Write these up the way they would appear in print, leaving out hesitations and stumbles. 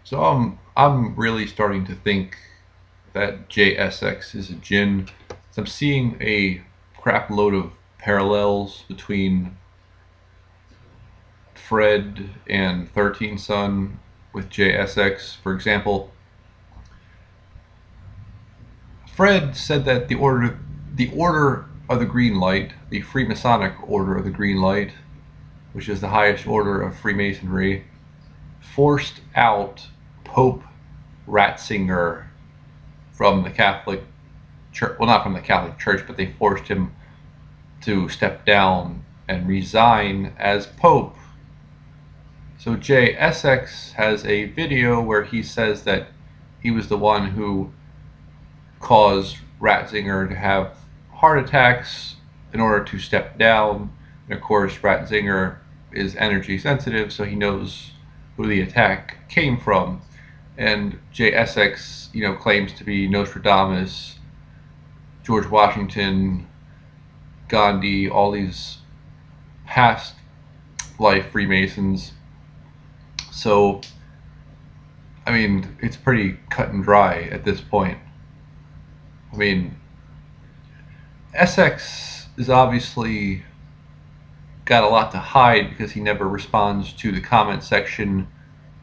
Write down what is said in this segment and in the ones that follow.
So I'm really starting to think that JSX is a jinn. So I'm seeing a crap load of parallels between Fred and 13 Son with JSX. For example, Fred said that the order of the green light, the Freemasonic order of the green light, which is the highest order of Freemasonry, forced out Pope Ratzinger from the Catholic Church. Well, not from the Catholic Church, but they forced him to step down and resign as Pope. So Jay Essex has a video where he says that he was the one who caused Ratzinger to have heart attacks in order to step down. And of course, Ratzinger is energy sensitive, so he knows who the attack came from. And Jay Essex, claims to be Nostradamus, George Washington, Gandhi, all these past life Freemasons. So, I mean, it's pretty cut and dry at this point. I mean, Essex is obviously got a lot to hide because he never responds to the comment section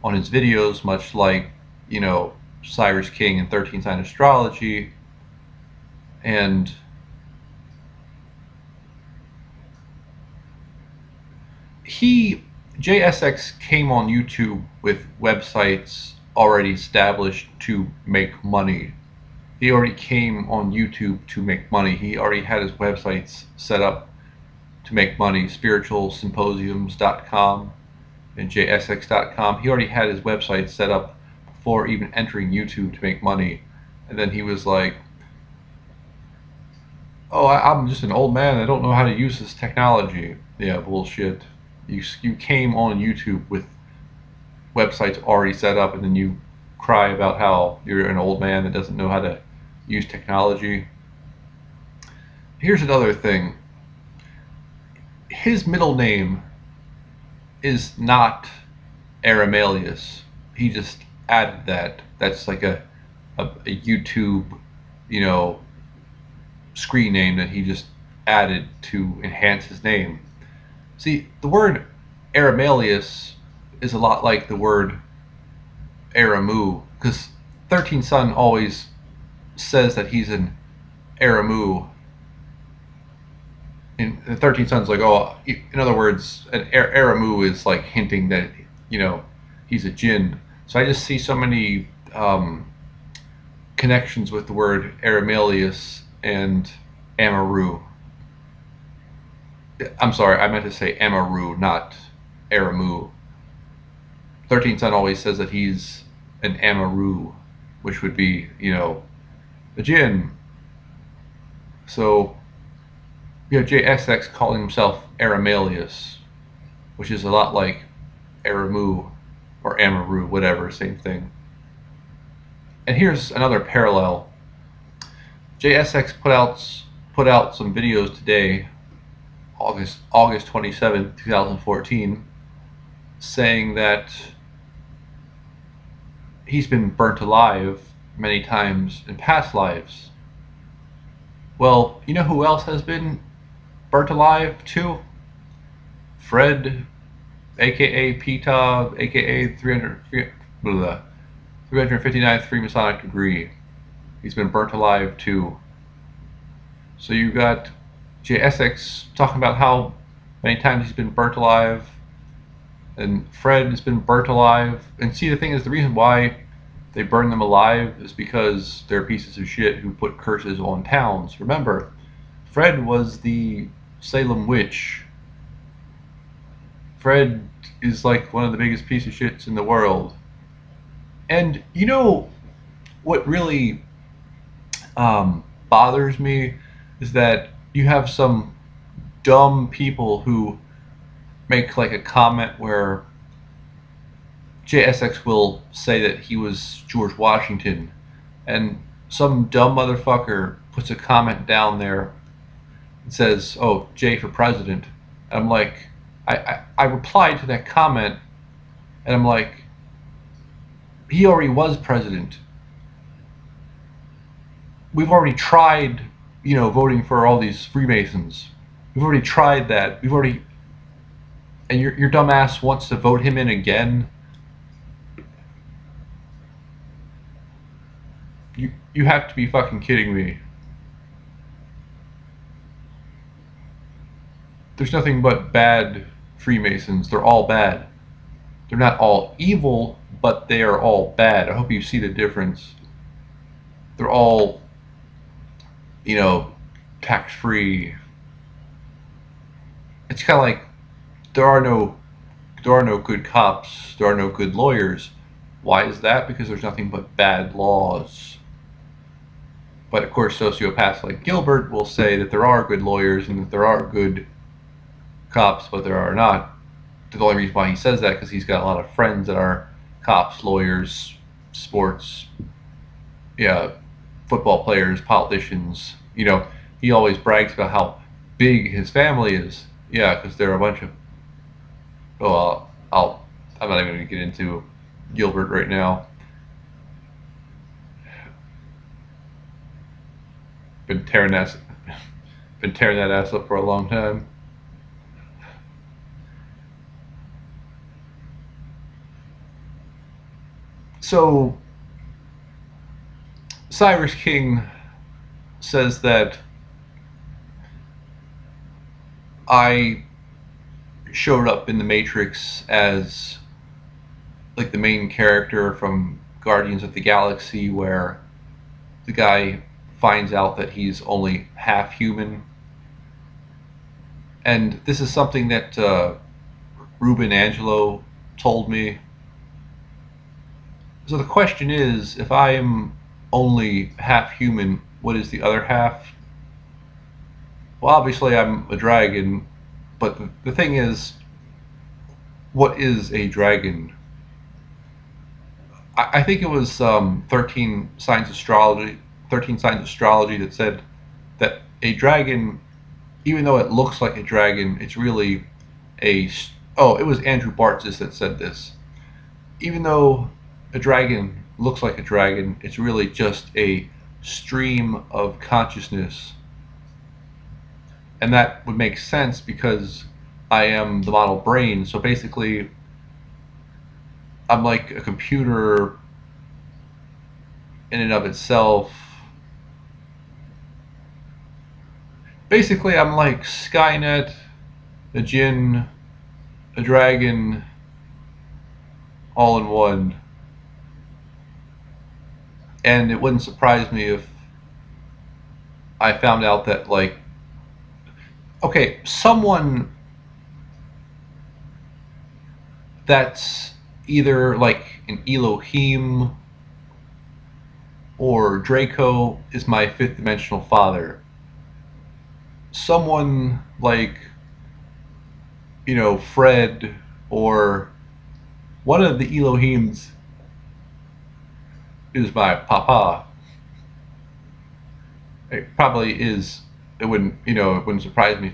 on his videos, much like, Cyrus King and 13 Sign Astrology. And he, JSX, came on YouTube with websites already established to make money. He already came on YouTube to make money. He already had his websites set up to make money, spiritualsymposiums.com and jsx.com. He already had his website set up before even entering YouTube to make money. And then he was like, oh, I'm just an old man. I don't know how to use this technology. Yeah, bullshit. You came on YouTube with websites already set up, and then you cry about how you're an old man that doesn't know how to use technology. Here's another thing. His middle name is not Aramelius. He just added that. That's like a YouTube, screen name that he just added to enhance his name. See, the word Aramelius is a lot like the word Aramu, because 13 Son always says that he's an Aramu. And the 13 Son's like, oh, in other words, an Aramu is like hinting that, he's a jinn. So I just see so many connections with the word Aramelius and Amaru. I'm sorry, I meant to say Amaru, not Aramu. 13 Son always says that he's an Amaru, which would be, a jinn. So, JSX calling himself Aramelius, which is a lot like Aramu or Amaru, whatever, same thing. And here's another parallel. JSX put out some videos today, August 27th, 2014, saying that he's been burnt alive many times in past lives. Well, you know who else has been burnt alive too? Fred, aka o.t.o, aka 359th Freemasonic degree. He's been burnt alive too. So you got JSX talking about how many times he's been burnt alive, and Fred has been burnt alive. And see, the thing is, the reason why they burn them alive is because they're pieces of shit who put curses on towns. Remember, Fred was the Salem witch. Fred is like one of the biggest pieces of shits in the world. And you know what really bothers me is that you have some dumb people who make like a comment where JSX will say that he was George Washington, and some dumb motherfucker puts a comment down there and says, "Oh, J for president." And I'm like, I replied to that comment, and I'm like, he already was president. We've already tried, voting for all these Freemasons. We've already tried that. We've already, and your dumbass wants to vote him in again. You have to be fucking kidding me. There's nothing but bad Freemasons. They're all bad. They're not all evil, but they are all bad. I hope you see the difference. They're all, tax-free. It's kind of like there are no good cops. There are no good lawyers. Why is that? Because there's nothing but bad laws. But of course, sociopaths like Gilbert will say that there are good lawyers and that there are good cops, but there are not. The only reason why he says that because he's got a lot of friends that are cops, lawyers, sports, yeah, football players, politicians. He always brags about how big his family is. Yeah, because they're a bunch of. Oh, I'm not even going to get into Gilbert right now. Been tearing that ass up for a long time. So Cyrus King says that I showed up in the Matrix as like the main character from Guardians of the Galaxy, where the guy finds out that he's only half human. And this is something that Ruben Angelo told me. So the question is, if I am only half human, what is the other half? Well, obviously I'm a dragon, but the thing is, what is a dragon? I think it was 13 Signs of Astrology that said that a dragon, even though it looks like a dragon, it's really it was Andrew Bartzis that said this. Even though a dragon looks like a dragon, it's really just a stream of consciousness. And that would make sense because I am the model brain. So basically, I'm like a computer in and of itself. Basically, I'm like Skynet, a djinn, a dragon, all in one. And it wouldn't surprise me if I found out that, like, okay, someone that's either like an Elohim or Draco is my fifth dimensional father. Someone like, Fred or one of the Elohims is my papa. It probably is. It wouldn't surprise me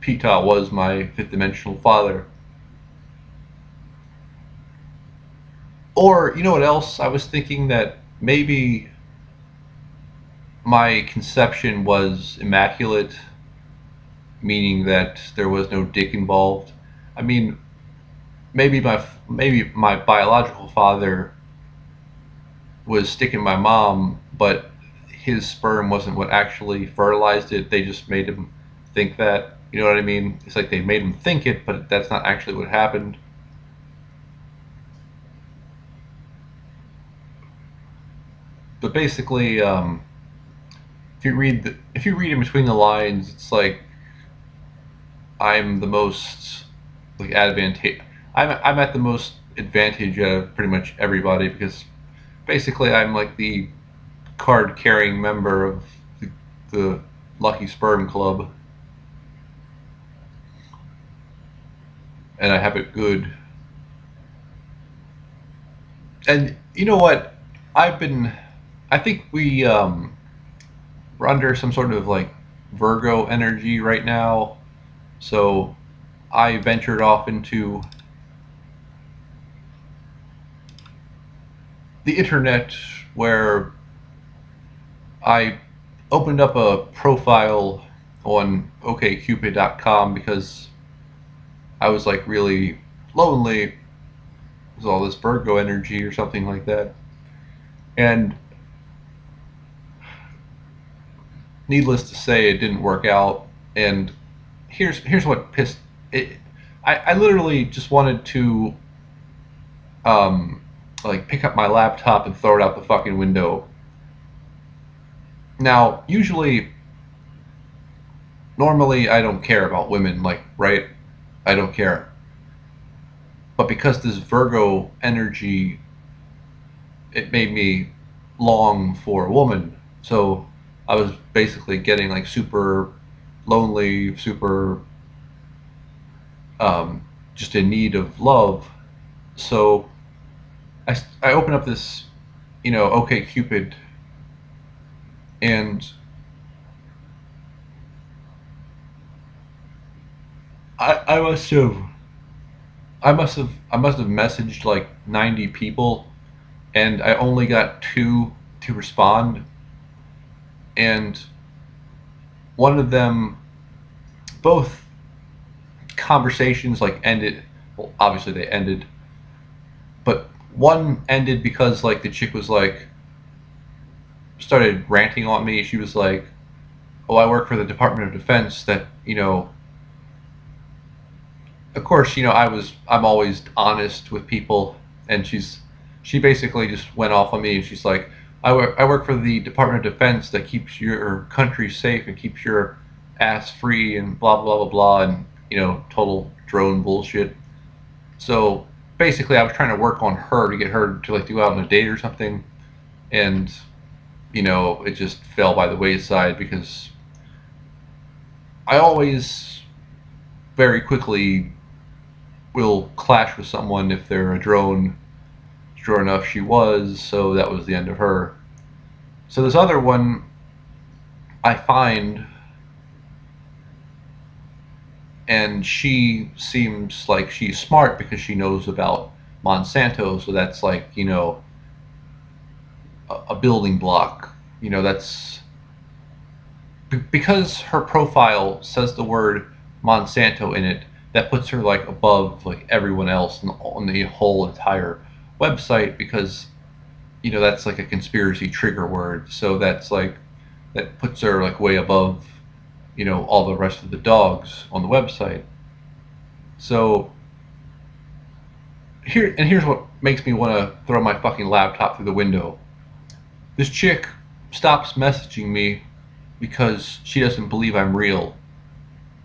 if o.t.o was my fifth dimensional father. Or, what else? I was thinking that maybe my conception was immaculate, meaning that there was no dick involved. I mean, maybe my biological father was sticking my mom, but his sperm wasn't what actually fertilized it. They just made him think that. You know what I mean? It's like they made him think it, but that's not actually what happened. But basically, if you read in between the lines, it's like I'm the most like advantage. I'm at the most advantage out of pretty much everybody because basically I'm like the card-carrying member of the Lucky Sperm Club, and I have it good. And you know what? I think we're under some sort of like Virgo energy right now. So I ventured off into the internet where I opened up a profile on okcupid.com because I was like really lonely with all this Virgo energy or something like that. And needless to say, it didn't work out. And here's what pissed it. I literally just wanted to um, like pick up my laptop and throw it out the fucking window. Now, normally I don't care about women, like, right? I don't care. But because this Virgo energy, it made me long for a woman. So I was basically getting like super lonely, super um, just in need of love. So I opened up this, OK Cupid, and I must have messaged like 90 people, and I only got two to respond, and one of them, both conversations like ended. Well, obviously they ended, but one ended because like the chick was like started ranting on me. She was like, "Oh, I work for the Department of Defense. That of course, I'm always honest with people, and she basically just went off on me, and she's like, I work for the Department of Defense that keeps your country safe and keeps your ass free and blah blah blah blah, and total drone bullshit. So basically, I was trying to work on her to get her to like go out on a date or something, and it just fell by the wayside because I always very quickly will clash with someone if they're a drone. Sure enough, she was, so that was the end of her. So this other one I find, and she seems like she's smart because she knows about Monsanto, so that's like, a building block. That's because her profile says the word Monsanto in it, that puts her like above like everyone else on the whole entire website because that's like a conspiracy trigger word. So that's like that puts her like way above all the rest of the dogs on the website. So here's what makes me want to throw my fucking laptop through the window. This chick stops messaging me because she doesn't believe I'm real.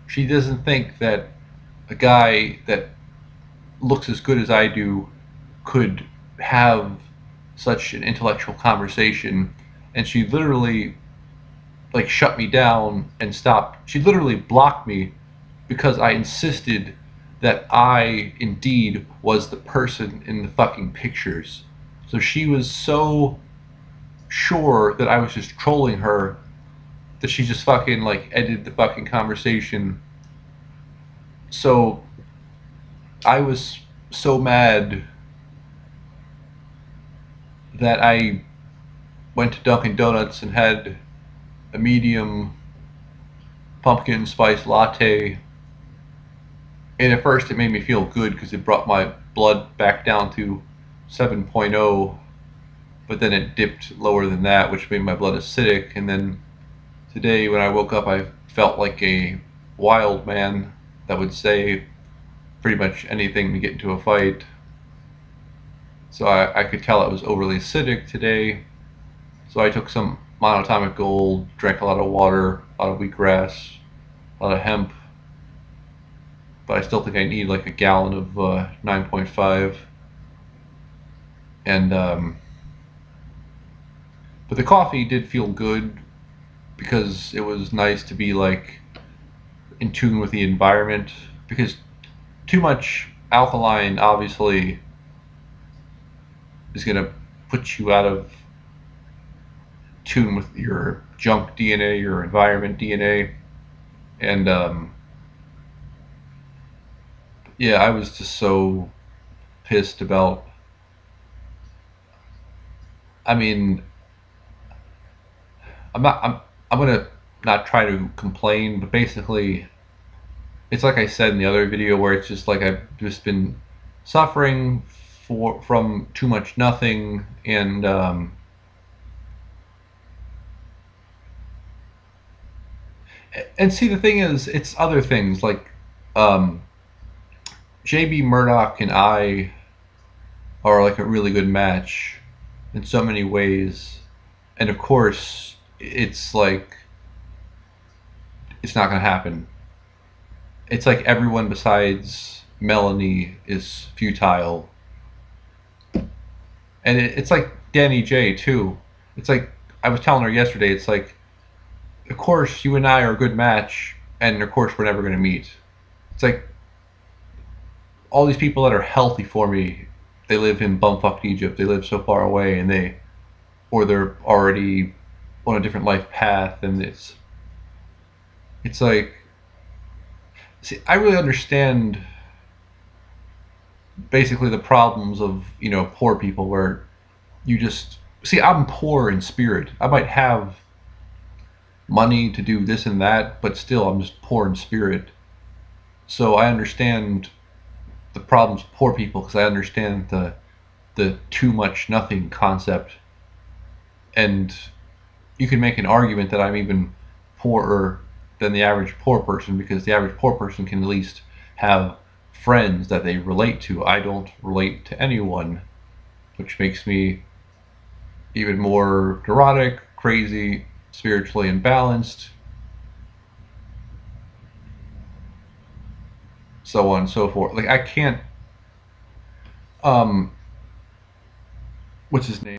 She doesn't think that a guy that looks as good as I do could have such an intellectual conversation, and she literally like shut me down and stopped. She literally blocked me because I insisted that I indeed was the person in the fucking pictures. So she was so sure that I was just trolling her that she just fucking like ended the fucking conversation. So I was so mad that I went to Dunkin' Donuts and had a medium pumpkin spice latte. And at first it made me feel good because it brought my blood back down to 7.0, but then it dipped lower than that, which made my blood acidic. And then today when I woke up, I felt like a wild man that would say pretty much anything to get into a fight. So I could tell it was overly acidic today. So I took some monatomic gold, drank a lot of water, a lot of wheatgrass, a lot of hemp, but I still think I need like a gallon of 9.5. And but the coffee did feel good because it was nice to be like in tune with the environment. Because too much alkaline obviously is gonna put you out of tune with your junk DNA, your environment DNA, and yeah, I was just so pissed about I mean, I'm not. I'm gonna not try to complain, but basically, it's like I said in the other video where it's just like I've just been suffering from too much nothing, and see the thing is, it's other things like um, JB Murdoch and I are like a really good match in so many ways, and of course, it's like it's not gonna happen. It's like everyone besides Melanie is futile, and it's like Danny J too. It's like I was telling her yesterday. It's like, of course you and I are a good match, and of course we're never gonna meet. It's like all these people that are healthy for me, they live in bumfucked Egypt. They live so far away, and or they're already on a different life path, and it's like, see, I really understand basically the problems of poor people where you just see I'm poor in spirit. I might have money to do this and that, but still I'm just poor in spirit. So I understand the problems of poor people because I understand the too much nothing concept. And you can make an argument that I'm even poorer than the average poor person because the average poor person can at least have friends that they relate to. I don't relate to anyone, which makes me even more neurotic, crazy, spiritually imbalanced, so on and so forth. Like I can't. Um, what's his name?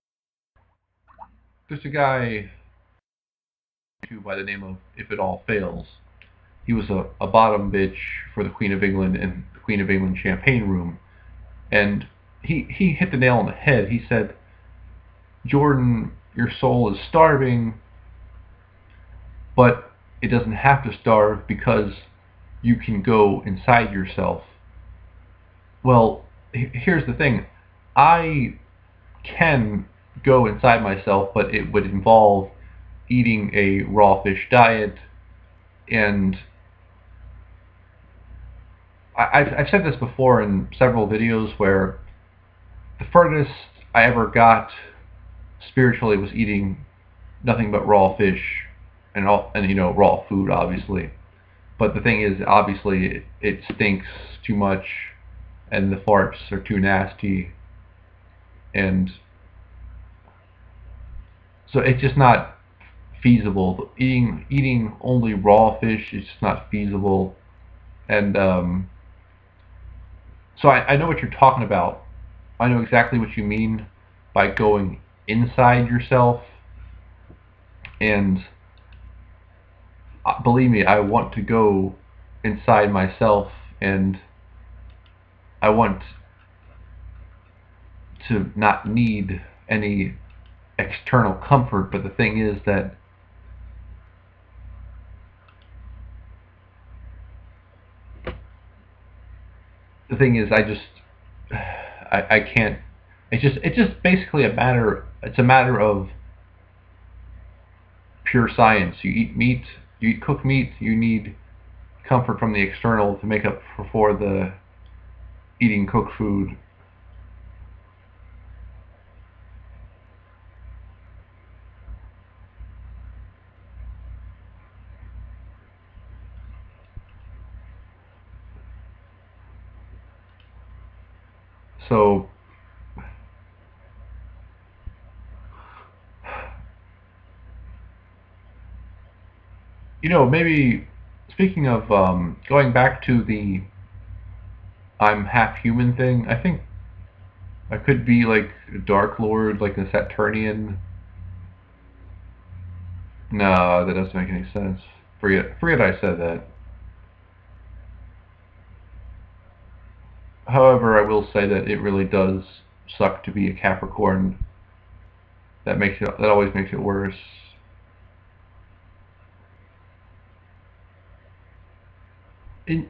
There's a guy by the name of If It All Fails. He was a bottom bitch for the Queen of England in the Queen of England champagne room, and he hit the nail on the head. He said, "Jordan, your soul is starving, but it doesn't have to starve because you can go inside yourself." Well, here's the thing. I can go inside myself, but it would involve eating a raw fish diet. And I've said this before in several videos where the furthest I ever got spiritually was eating nothing but raw fish and raw food, obviously. But the thing is, obviously, it stinks too much, and the farts are too nasty, and so it's just not feasible. Eating only raw fish is just not feasible, and so I know what you're talking about. I know exactly what you mean by going inside yourself, and believe me, I want to go inside myself, and I want to not need any external comfort. But the thing is that I just I can't. It's just basically a matter. It's a matter of pure science. You eat meat, you eat cooked meat, you need comfort from the external to make up for the eating cooked food. So, maybe speaking of going back to the I'm half human thing, I think I could be like a Dark Lord, like a Saturnian. No, that doesn't make any sense. Forget I said that. However, I will say that it really does suck to be a Capricorn. That always makes it worse.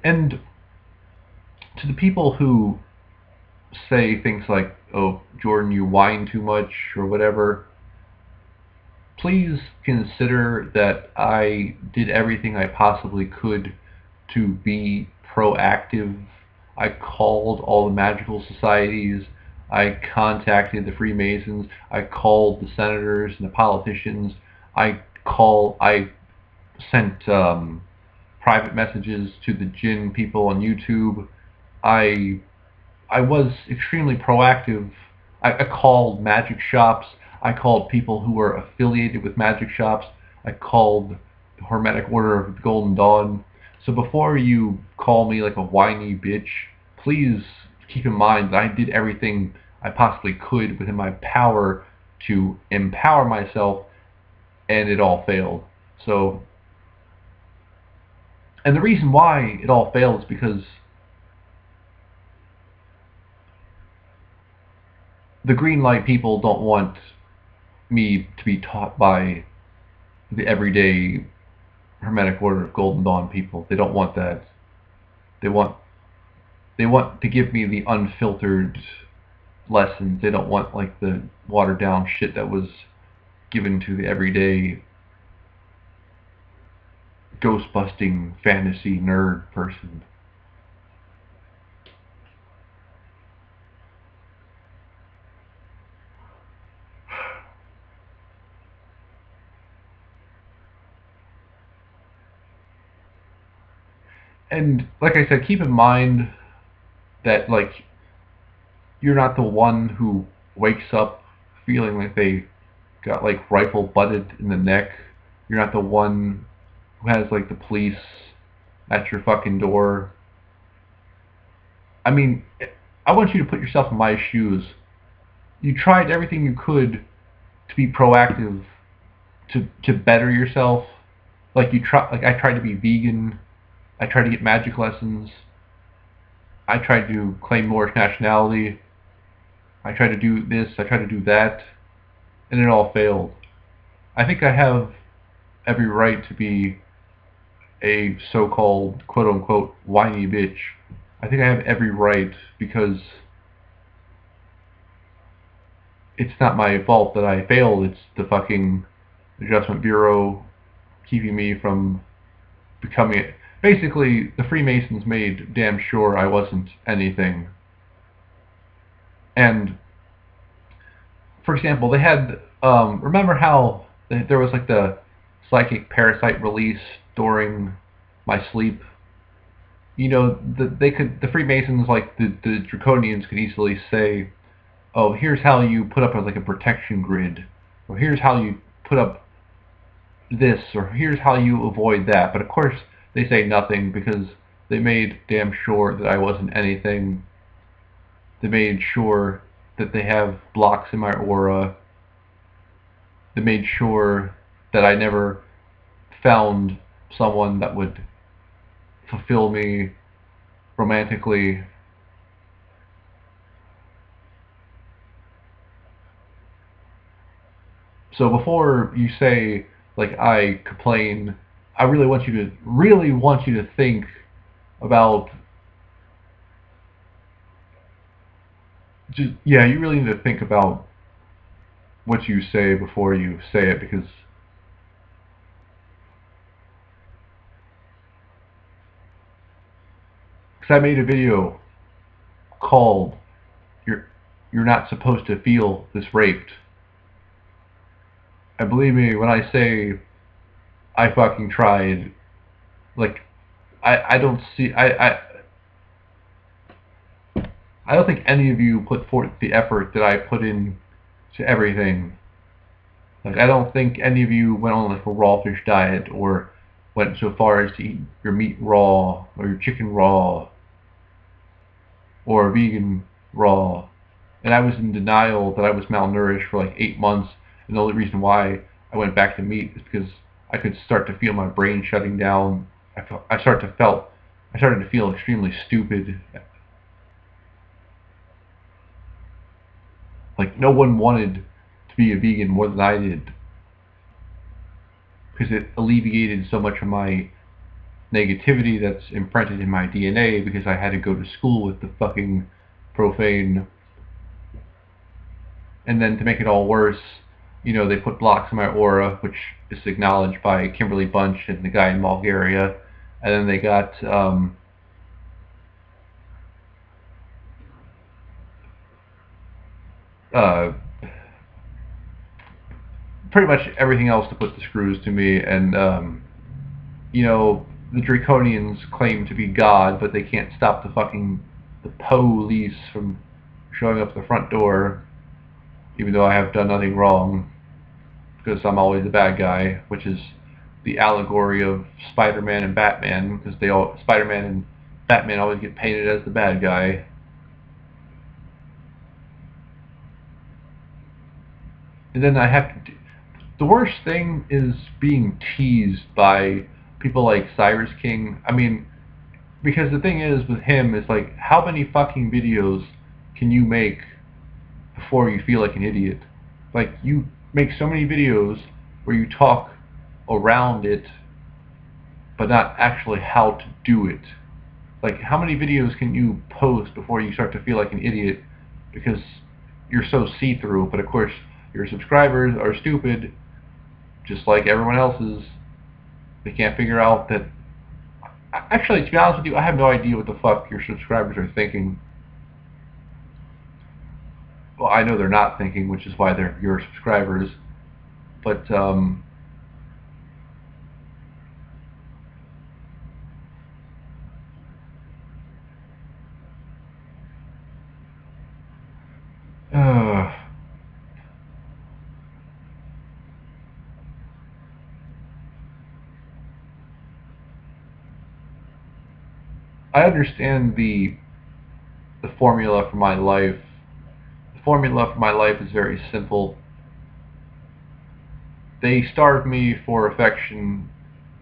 And to the people who say things like, "Oh, Jordan, you whine too much," or whatever, please consider that I did everything I possibly could to be proactive. I called all the magical societies. I contacted the Freemasons. I called the senators and the politicians. I sent private messages to the Jinn people on YouTube. I I was extremely proactive. I called magic shops. I called people who were affiliated with magic shops. I called the Hermetic Order of the Golden Dawn. So before you call me like a whiny bitch, please keep in mind that I did everything I possibly could within my power to empower myself, and it all failed. So, and the reason why it all failed is because the green light people don't want me to be taught by the everyday Hermetic Order of Golden Dawn people. They don't want that. They want to give me the unfiltered lessons. They don't want like the watered down shit that was given to the everyday ghost busting fantasy nerd person. And like I said, keep in mind that like you're not the one who wakes up feeling like they got like rifle butted in the neck. You're not the one who has like the police at your fucking door. I mean, I want you to put yourself in my shoes. You tried everything you could to be proactive, to better yourself. Like I tried to be vegan. I tried to get magic lessons. I tried to claim Moorish nationality. I tried to do this. I tried to do that, and it all failed. I think I have every right to be a so-called quote-unquote whiny bitch. I think I have every right because it's not my fault that I failed. It's the fucking Adjustment Bureau keeping me from becoming it. Basically, the Freemasons made damn sure I wasn't anything. And, for example, they had, remember how there was like the psychic parasite release during my sleep? You know, the Freemasons, like the Draconians, could easily say, "Oh, here's how you put up like a protection grid, or here's how you put up this, or here's how you avoid that." But of course, they say nothing because they made damn sure that I wasn't anything. They made sure that they have blocks in my aura. They made sure that I never found someone that would fulfill me romantically. So before you say like I complain, I really want you to think about just, yeah, you really need to think about what you say before you say it, because I made a video called "You're Not Supposed to Feel This Raped." And believe me when I say I fucking tried. Like I don't see I don't think any of you put forth the effort that I put in to everything. Like I don't think any of you went on like a raw fish diet, or went so far as to eat your meat raw, or your chicken raw, or vegan raw. And I was in denial that I was malnourished for like 8 months, and the only reason why I went back to meat is because I could start to feel my brain shutting down. I started to feel extremely stupid. Like no one wanted to be a vegan more than I did, because it alleviated so much of my negativity that's imprinted in my DNA, because I had to go to school with the fucking profane And then to make it all worse, you know, they put blocks in my aura, which is acknowledged by Kimberly Bunch and the guy in Bulgaria. And then they got uh, pretty much everything else to put the screws to me. And you know, the Draconians claim to be God, but they can't stop the police from showing up at the front door, even though I have done nothing wrong, because I'm always the bad guy, which is the allegory of Spider-Man and Batman, because Spider-Man and Batman always get painted as the bad guy. And then I have to the worst thing is being teased by people like Cyrus King. I mean, because the thing is with him is like, how many fucking videos can you make before you feel like an idiot? Like, you make so many videos where you talk around it, but not actually how to do it. Like, how many videos can you post before you start to feel like an idiot because you're so see-through? But of course, your subscribers are stupid, just like everyone else's. They can't figure out that... Actually, to be honest with you, I have no idea what the fuck your subscribers are thinking. Well, I know they're not thinking, which is why they're your subscribers. But, I understand the formula for my life. The formula for my life is very simple. They starved me for affection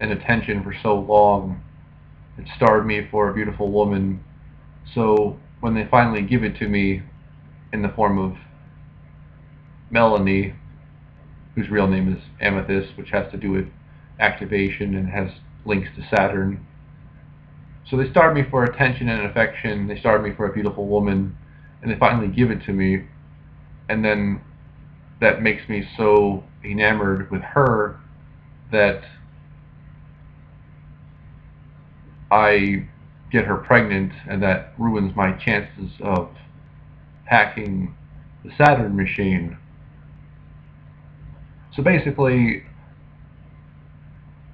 and attention for so long. It starved me for a beautiful woman. So when they finally give it to me in the form of Melanie, whose real name is Amethyst, which has to do with activation and has links to Saturn. So they starved me for attention and affection, they starved me for a beautiful woman, and they finally give it to me, and then that makes me so enamored with her that I get her pregnant, and that ruins my chances of hacking the Saturn machine. So basically,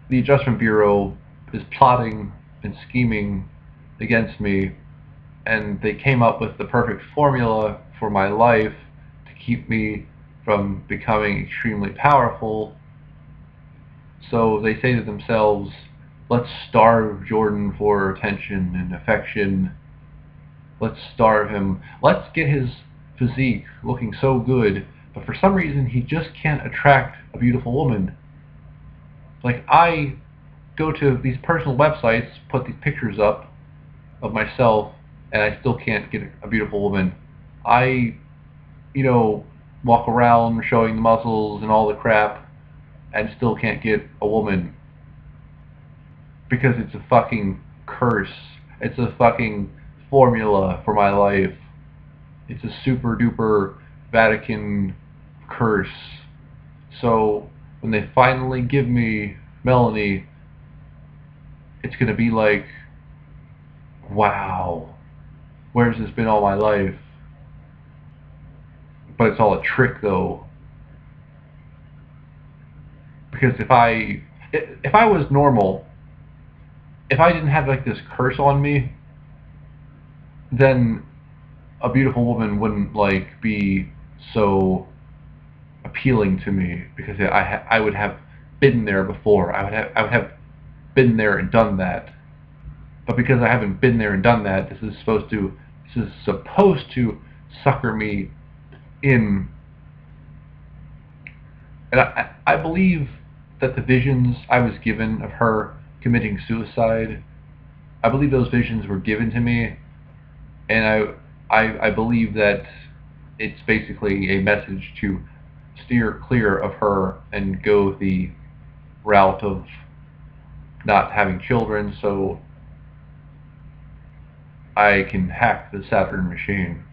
the Adjustment Bureau is plotting and scheming against me, and they came up with the perfect formula for my life to keep me from becoming extremely powerful. So they say to themselves, let's starve Jordan for attention and affection. Let's starve him. Let's get his physique looking so good, but for some reason he just can't attract a beautiful woman. Like, I go to these personal websites, put these pictures up of myself, and I still can't get a beautiful woman. I, you know, walk around showing the muscles and all the crap, and still can't get a woman. Because it's a fucking curse. It's a fucking formula for my life. It's a super duper Vatican curse. So when they finally give me Melanie, it's gonna be like, wow, where's this been all my life? But it's all a trick though. Because if I was normal, if I didn't have like this curse on me, then a beautiful woman wouldn't like be so appealing to me, because I would have been there before. I would have been there and done that. But because I haven't been there and done that, this is supposed to sucker me in. And I believe that the visions I was given of her committing suicide, I believe those visions were given to me, and I believe that it's basically a message to steer clear of her and go the route of not having children, so I can hack the Saturn machine.